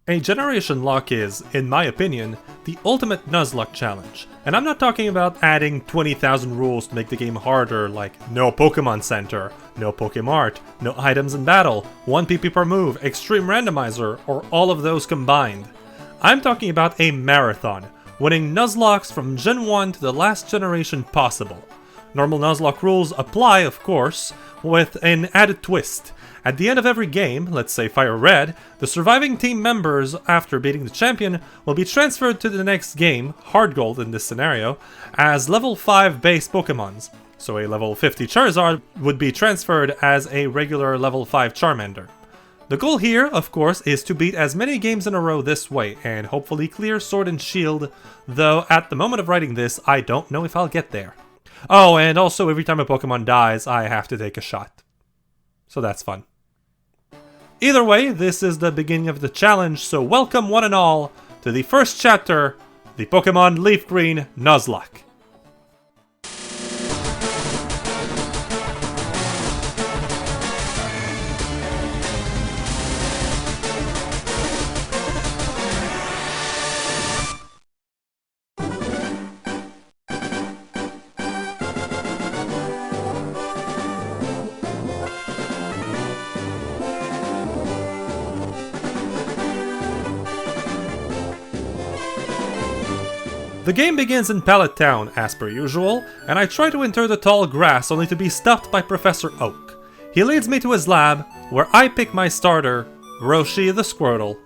A Generation-Locke is, in my opinion, the ultimate Nuzlocke challenge. And I'm not talking about adding 20,000 rules to make the game harder, like no Pokémon Center, no Pokémart, no items in battle, 1 PP per move, extreme randomizer, or all of those combined. I'm talking about a marathon, winning Nuzlocks from Gen 1 to the last generation possible. Normal Nuzlocke rules apply, of course, with an added twist. At the end of every game, let's say Fire Red, the surviving team members, after beating the champion, will be transferred to the next game, Hard Gold in this scenario, as level 5 base Pokémons. So a level 50 Charizard would be transferred as a regular level 5 Charmander. The goal here, of course, is to beat as many games in a row this way, and hopefully clear Sword and Shield, though at the moment of writing this, I don't know if I'll get there. Oh, and also every time a Pokémon dies, I have to take a shot. So that's fun. Either way, this is the beginning of the challenge, so welcome one and all to the first chapter, the Pokémon LeafGreen Nuzlocke. The game begins in Pallet Town, as per usual, and I try to enter the tall grass only to be stopped by Professor Oak. He leads me to his lab, where I pick my starter, Roshi the Squirtle.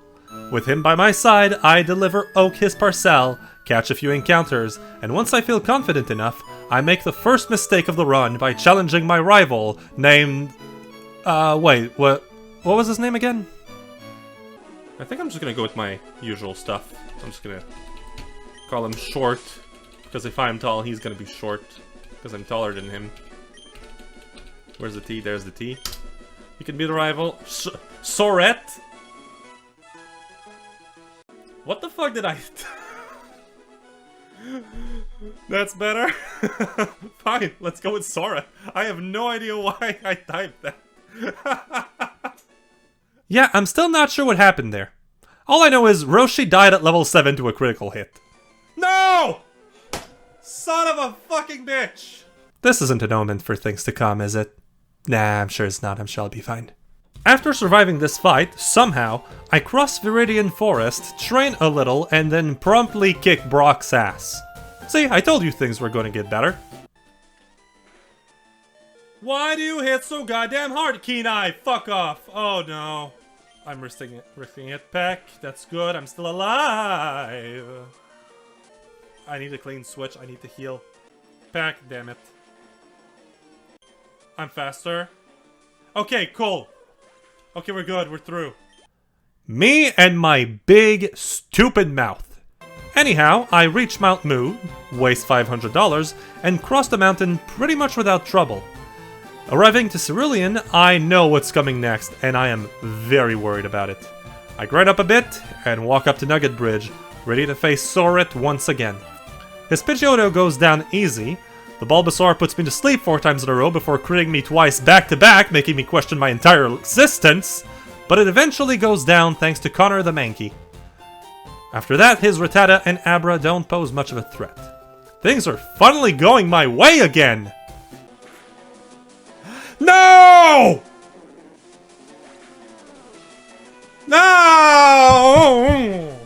With him by my side, I deliver Oak his parcel, catch a few encounters, and once I feel confident enough, I make the first mistake of the run by challenging my rival, named... wait, what was his name again? I think I'm just gonna go with my usual stuff. I'm just gonna call him Short, because if I'm tall, he's gonna be short, because I'm taller than him. Where's the T? There's the T. You can be the rival. Sorette? What the fuck did I... That's better. Fine, let's go with Sora. I have no idea why I typed that. Yeah, I'm still not sure what happened there. All I know is Roshi died at level 7 to a critical hit. No! Son of a fucking bitch! This isn't an omen for things to come, is it? Nah, I'm sure it's not. I'm sure I'll be fine. After surviving this fight, somehow, I cross Viridian Forest, train a little, and then promptly kick Brock's ass. See, I told you things were gonna get better. Why do you hit so goddamn hard, Kenai? Fuck off. Oh no. I'm risking it. Peck. That's good. I'm still alive. I need a clean switch. I need to heal. Peck, damn it. I'm faster. Okay, cool. Okay, we're good. We're through. Me and my big, stupid mouth. Anyhow, I reach Mount Moo, waste $500, and cross the mountain pretty much without trouble. Arriving to Cerulean, I know what's coming next, and I am very worried about it. I grind up a bit, and walk up to Nugget Bridge, ready to face Sorette once again. His Pidgeotto goes down easy. The Bulbasaur puts me to sleep 4 times in a row before critting me twice back to back, making me question my entire existence. But it eventually goes down thanks to Connor the Mankey. After that, his Rattata and Abra don't pose much of a threat. Things are finally going my way again! No! No!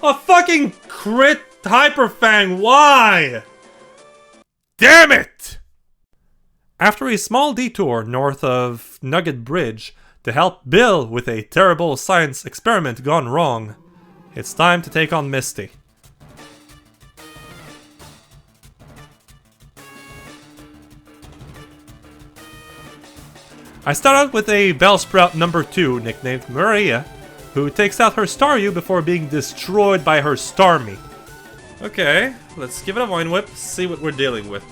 A fucking crit Hyperfang, why? Damn it! After a small detour north of Nugget Bridge to help Bill with a terrible science experiment gone wrong, it's time to take on Misty. I start out with a Bellsprout number 2 nicknamed Maria, who takes out her Staryu before being destroyed by her Starmie. Okay, let's give it a Vine Whip, see what we're dealing with.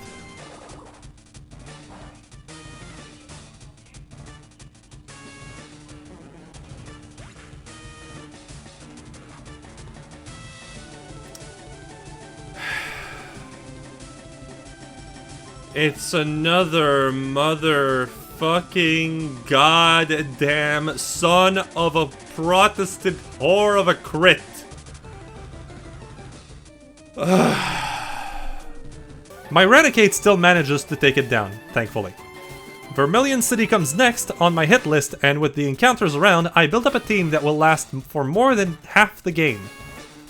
It's another mother fucking goddamn son of a Protestant whore of a crit. My Raticate still manages to take it down, thankfully. Vermilion City comes next on my hit list, and with the encounters around, I built up a team that will last for more than half the game.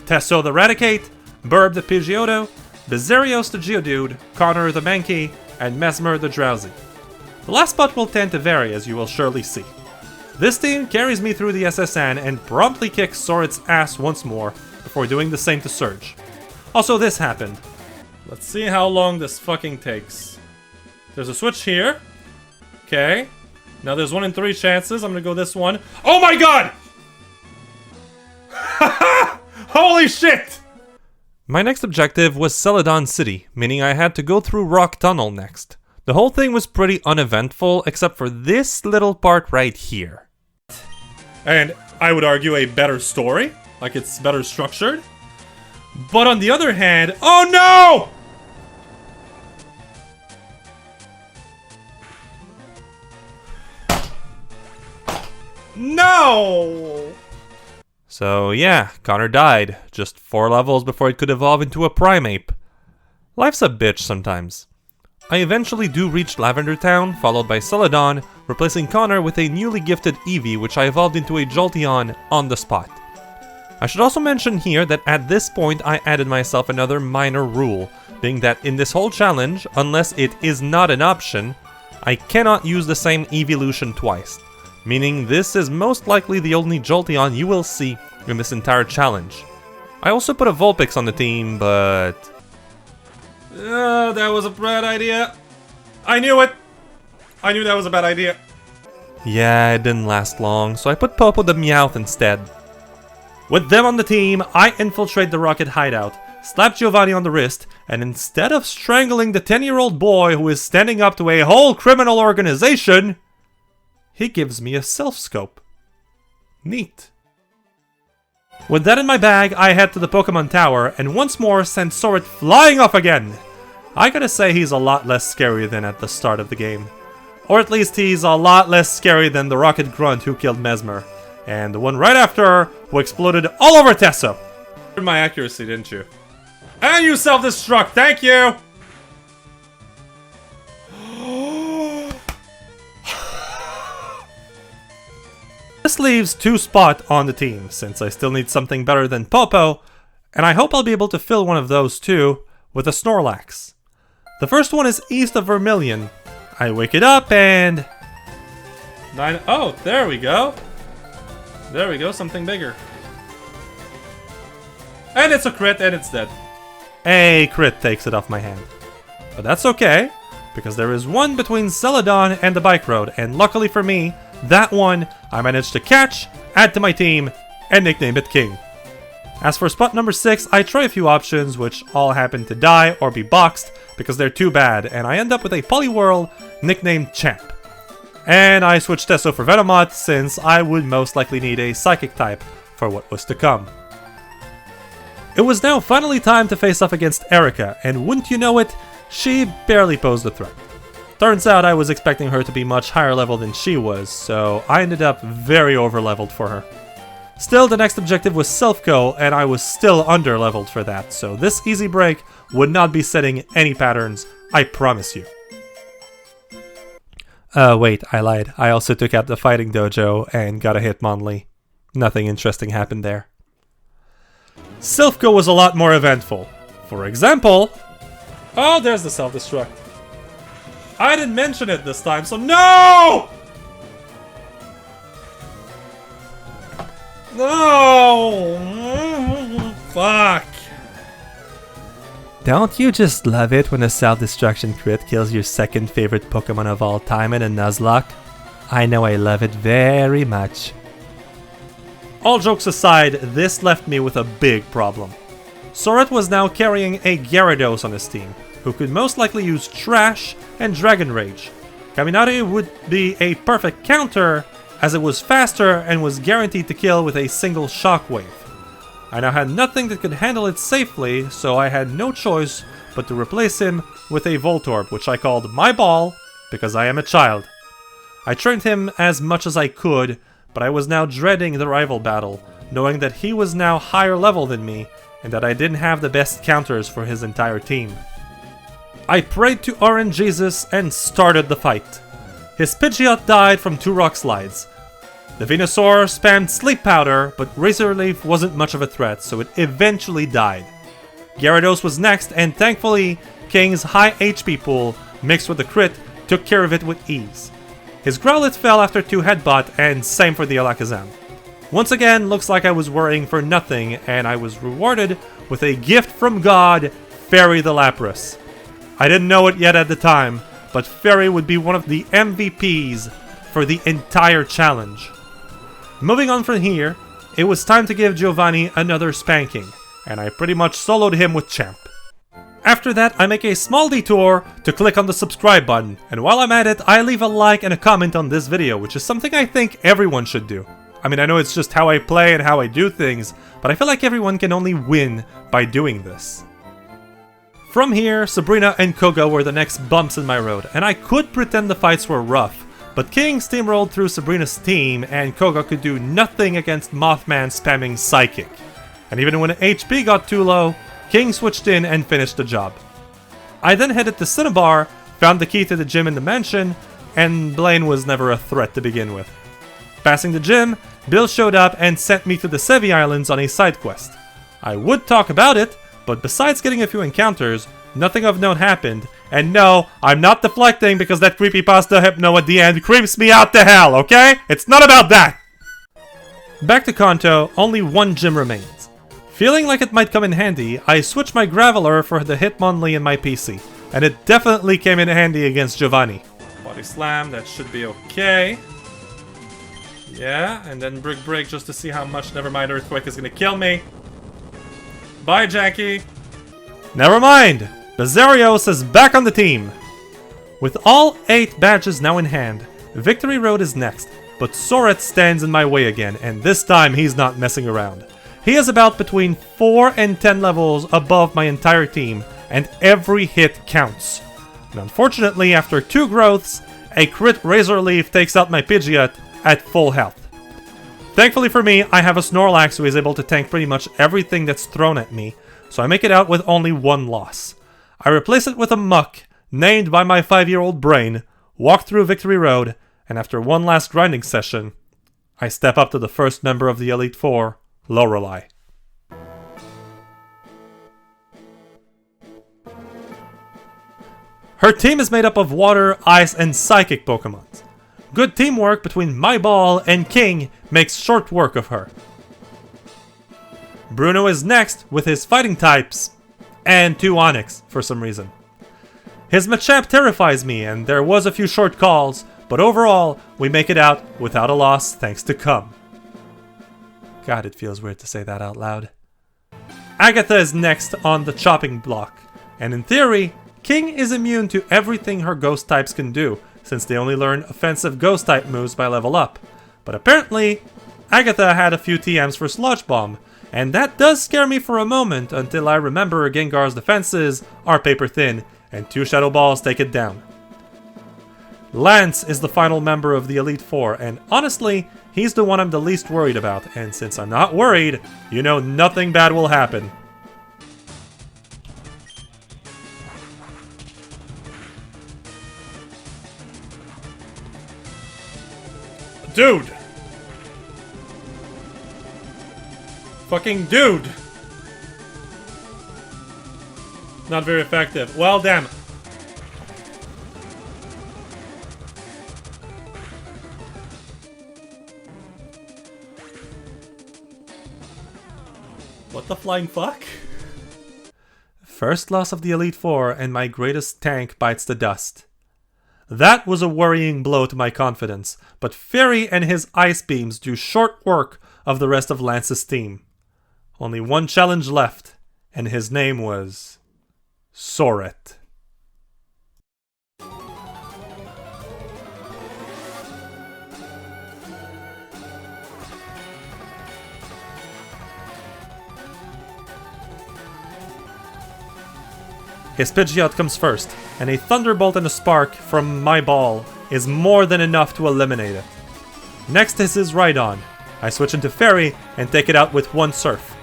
Tesso the Raticate, Burb the Pidgeotto, Bezarios the Geodude, Connor the Mankey, and Mesmer the Drowsy. The last spot will tend to vary, as you will surely see. This team carries me through the SSN and promptly kicks Sorit's ass once more, before doing the same to Surge. Also, this happened. Let's see how long this fucking takes. There's a switch here. Okay. Now there's 1 in 3 chances. I'm gonna go this one. Oh my god! Holy shit! My next objective was Celadon City, meaning I had to go through Rock Tunnel next. The whole thing was pretty uneventful, except for this little part right here. And I would argue a better story, like it's better structured. But on the other hand, oh no! No! So yeah, Connor died, just 4 levels before it could evolve into a Primeape. Life's a bitch sometimes. I eventually do reach Lavender Town, followed by Celadon, replacing Connor with a newly gifted Eevee which I evolved into a Jolteon on the spot. I should also mention here that at this point I added myself another minor rule, being that in this whole challenge, unless it is not an option, I cannot use the same evolution twice. Meaning this is most likely the only Jolteon you will see in this entire challenge. I also put a Vulpix on the team, but... that was a bad idea. I knew it! I knew that was a bad idea. Yeah, it didn't last long, so I put Popo the Meowth instead. With them on the team, I infiltrate the Rocket hideout, slap Giovanni on the wrist, and instead of strangling the 10-year-old boy who is standing up to a whole criminal organization... he gives me a self-scope. Neat. With that in my bag, I head to the Pokémon Tower and once more send Sorit flying off again. I gotta say he's a lot less scary than at the start of the game. Or at least he's a lot less scary than the Rocket Grunt who killed Mesmer. And the one right after who exploded all over Tesso. You my accuracy, didn't you? And you self-destruct, thank you! This leaves 2 spots on the team, since I still need something better than Popo, and I hope I'll be able to fill one of those too with a Snorlax. The first one is east of Vermilion. I wake it up and... oh, there we go. There we go, something bigger. And it's a crit and it's dead. A crit takes it off my hand. But that's okay, because there is one between Celadon and the bike road, and luckily for me, that one I managed to catch, add to my team, and nickname it King. As for spot number 6, I try a few options which all happen to die or be boxed because they're too bad, and I end up with a Poliwhirl nicknamed Champ. And I switched Tesso for Venomoth since I would most likely need a Psychic type for what was to come. It was now finally time to face off against Erica, and wouldn't you know it, she barely posed a threat. Turns out I was expecting her to be much higher level than she was, so I ended up very over-leveled for her. Still, the next objective was Self-Go, and I was still under-leveled for that, so this easy break would not be setting any patterns, I promise you. Wait, I lied. I also took out the Fighting Dojo and got a Hitmonlee. Nothing interesting happened there. Self-Go was a lot more eventful. For example... oh, there's the self-destruct. I didn't mention it this time, so no! No! Fuck. Don't you just love it when a self-destruction crit kills your second favorite Pokemon of all time in a Nuzlocke? I know I love it very much. All jokes aside, this left me with a big problem. Sorit was now carrying a Gyarados on his team, who could most likely use Trash and Dragon Rage. Kaminari would be a perfect counter, as it was faster and was guaranteed to kill with a single Shockwave. I now had nothing that could handle it safely, so I had no choice but to replace him with a Voltorb, which I called My Ball, because I am a child. I trained him as much as I could, but I was now dreading the rival battle, knowing that he was now higher level than me, and that I didn't have the best counters for his entire team. I prayed to Orange Jesus and started the fight. His Pidgeot died from 2 rock slides. The Venusaur spammed Sleep Powder, but Razor Leaf wasn't much of a threat, so it eventually died. Gyarados was next, and thankfully, King's high HP pool, mixed with the crit, took care of it with ease. His Growlithe fell after 2 Headbutt, and same for the Alakazam. Once again, looks like I was worrying for nothing, and I was rewarded with a gift from God, Fairy the Lapras. I didn't know it yet at the time, but Fairy would be one of the MVPs for the entire challenge. Moving on from here, it was time to give Giovanni another spanking, and I pretty much soloed him with Champ. After that, I make a small detour to click on the subscribe button, and while I'm at it, I leave a like and a comment on this video, which is something I think everyone should do. I mean, I know it's just how I play and how I do things, but I feel like everyone can only win by doing this. From here, Sabrina and Koga were the next bumps in my road, and I could pretend the fights were rough, but King steamrolled through Sabrina's team, and Koga could do nothing against Mothman spamming Psychic. And even when HP got too low, King switched in and finished the job. I then headed to Cinnabar, found the key to the gym in the mansion, and Blaine was never a threat to begin with. Passing the gym, Bill showed up and sent me to the Sevi Islands on a side quest. I would talk about it, but besides getting a few encounters, nothing of note happened, and no, I'm not deflecting because that creepypasta hypno at the end creeps me out to hell, okay? It's not about that! Back to Kanto, only 1 gym remains. Feeling like it might come in handy, I switched my Graveler for the Hitmonlee in my PC, and it definitely came in handy against Giovanni. Body Slam, that should be okay. Yeah, and then Brick just to see how much Nevermind Earthquake is gonna kill me. Bye, Jackie! Never mind! Bazarios is back on the team! With all 8 badges now in hand, Victory Road is next, but Soret stands in my way again, and this time he's not messing around. He is about between 4 and 10 levels above my entire team, and every hit counts. And unfortunately, after 2 growths, a crit Razor Leaf takes out my Pidgeot at full health. Thankfully for me, I have a Snorlax who is able to tank pretty much everything that's thrown at me, so I make it out with only 1 loss. I replace it with a Muck, named by my 5-year-old brain, walk through Victory Road, and after 1 last grinding session, I step up to the first member of the Elite Four, Lorelei. Her team is made up of Water, Ice, and Psychic Pokémon. Good teamwork between my ball and King makes short work of her. Bruno is next with his fighting types, and 2 Onix for some reason. His Machamp terrifies me, and there was a few short calls, but overall, we make it out without a loss thanks to Cum. God, it feels weird to say that out loud. Agatha is next on the chopping block, and in theory, King is immune to everything her ghost types can do, since they only learn offensive ghost type moves by level up. But apparently, Agatha had a few TMs for Sludge Bomb, and that does scare me for a moment until I remember Gengar's defenses are paper thin, and 2 Shadow Balls take it down. Lance is the final member of the Elite Four, and honestly, he's the one I'm the least worried about, and since I'm not worried, you know nothing bad will happen. Dude! Fucking dude! Not very effective. Well, damn. What the flying fuck? First loss of the Elite Four, and my greatest tank bites the dust. That was a worrying blow to my confidence, but Fairy and his Ice Beams do short work of the rest of Lance's team. Only 1 challenge left, and his name was Soret. His Pidgeot comes first, and a Thunderbolt and a Spark from my ball is more than enough to eliminate it. Next is his Rhydon. I switch into Fairy and take it out with one Surf.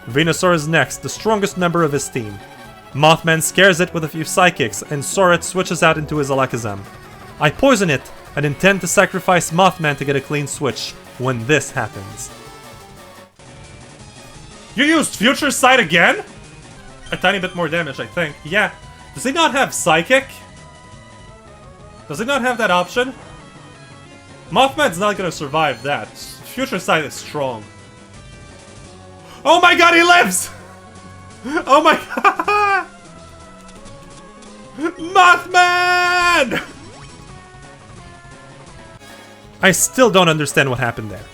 Venusaur is next, the strongest member of his team. Mothman scares it with a few Psychics, and Soret switches out into his Alakazam. I poison it, and intend to sacrifice Mothman to get a clean switch when this happens. You used Future Sight again? A tiny bit more damage, I think. Yeah. Does he not have Psychic? Does he not have that option? Mothman's not gonna survive that. Future Sight is strong. Oh my god, he lives! Oh my god! Mothman! I still don't understand what happened there.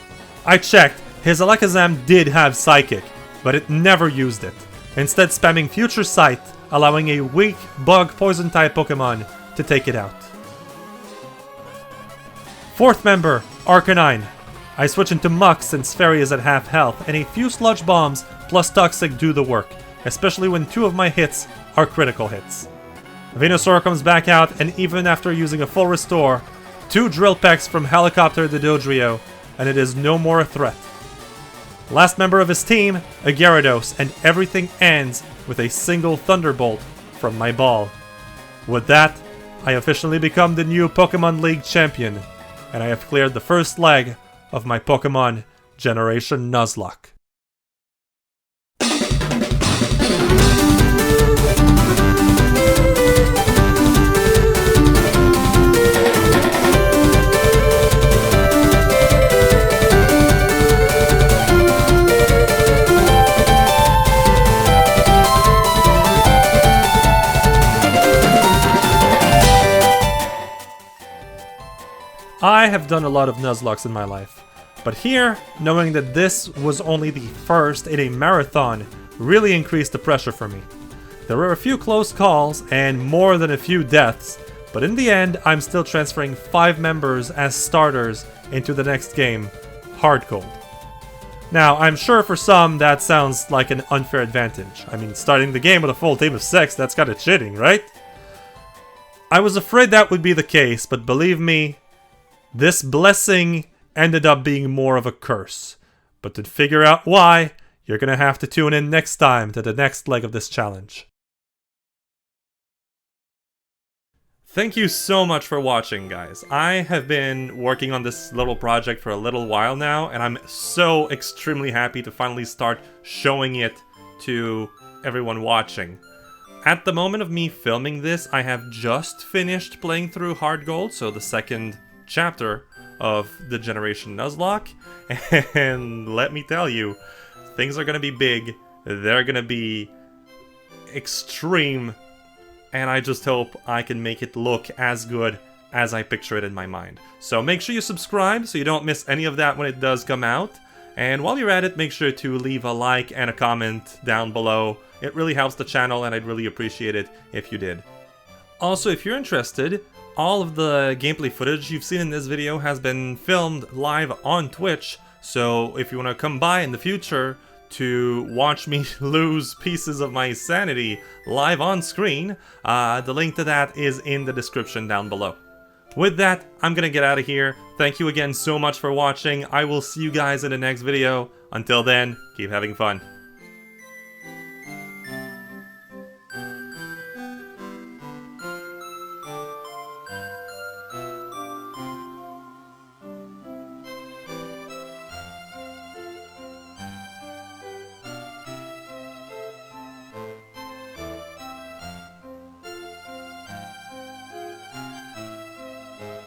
I checked, his Alakazam did have Psychic, but it never used it, instead spamming Future Sight, allowing a weak bug poison type Pokemon to take it out. Fourth member, Arcanine. I switch into Muk since Fairy is at half health, and a few Sludge Bombs plus Toxic do the work, especially when 2 of my hits are critical hits. Venusaur comes back out, and even after using a full restore, 2 Drill Pecks from Helicopter to Dodrio, and it is no more a threat. Last member of his team, a Gyarados, and everything ends with a single Thunderbolt from my ball. With that, I officially become the new Pokemon League champion, and I have cleared the first leg of my Pokemon Generation-Nuzlocke. I have done a lot of Nuzlockes in my life, but here, knowing that this was only the first in a marathon really increased the pressure for me. There were a few close calls and more than a few deaths, but in the end I'm still transferring 5 members as starters into the next game, Hard Gold. Now, I'm sure for some that sounds like an unfair advantage. I mean, starting the game with a full team of 6, that's kinda cheating, right? I was afraid that would be the case, but believe me, this blessing ended up being more of a curse. But to figure out why, you're gonna have to tune in next time to the next leg of this challenge. Thank you so much for watching, guys. I have been working on this little project for a little while now, and I'm so extremely happy to finally start showing it to everyone watching. At the moment of me filming this, I have just finished playing through Hard Gold, so the second chapter of the Generation-Nuzlocke, and let me tell you, things are gonna be big, they're gonna be extreme, and I just hope I can make it look as good as I picture it in my mind. So make sure you subscribe so you don't miss any of that when it does come out, and while you're at it, make sure to leave a like and a comment down below. It really helps the channel, and I'd really appreciate it if you did. Also, if you're interested, all of the gameplay footage you've seen in this video has been filmed live on Twitch, so if you want to come by in the future to watch me lose pieces of my sanity live on screen, the link to that is in the description down below. With that, I'm gonna get out of here. Thank you again so much for watching. I will see you guys in the next video. Until then, keep having fun.